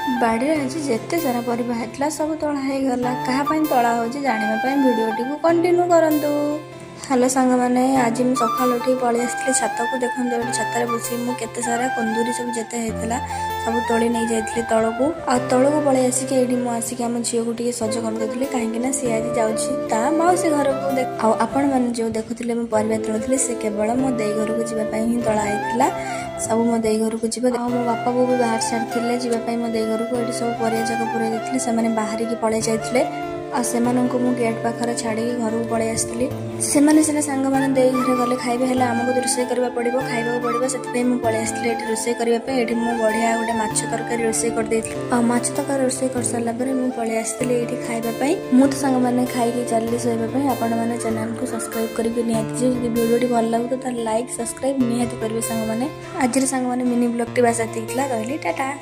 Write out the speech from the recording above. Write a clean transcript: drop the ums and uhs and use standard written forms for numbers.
बाड़ी आज जिते सारा परिबा हेतला सब तोड़ा हो गला कहा तोड़ा हो जाना भिडियो को कंटिन्यू करंतु। हेलो सांग मैंने आज मुझे सकाल उठी पलि आसती छत को देखते छातार बसी मुझे सारा कुंदूरी सब जिते होता सब तोड़ी नहीं जाती तौक तौक पलि आसिक आसिक आम झील को सज करदे कहीं सी आज जाऊँगी मौसी घर को आपण मैंने जो देखुले मुझे तोड़ी से केवल मो देई घर को जावाई ही तोड़ा होता सब मो देई घर को जी मो बापा बो भी बाहर छाड़ी जावाई मो देई घर को ये सब परिया जाक पूरा देते से बाहर की पलि जाते से गेट पाखर छाड़ी घर को पलि आसती से सीना सांग मैंने दे घर गले खाइबे हेल्ला आमको रोषे करबा पड़िबो खाइबा पड़िबो से मुझे पलि आसती ये रोषे करने ये मुझे बढ़िया गोटे माछ तरकारी रोषे कर माछ तरकारी रोषे कर सारा मुझे पलि आसती ये खाइबापी मुझे तो सांग मैंने खाई चली शोवाई आपण मैंने चैनल को सब्सक्राइब करके निहाती वीडियो भल लगे तो लाइक सब्सक्राइब निहाती करेंगे सांग मैंने आज सांग मैंने मिनी ब्लॉग टी बास रहली टाटा।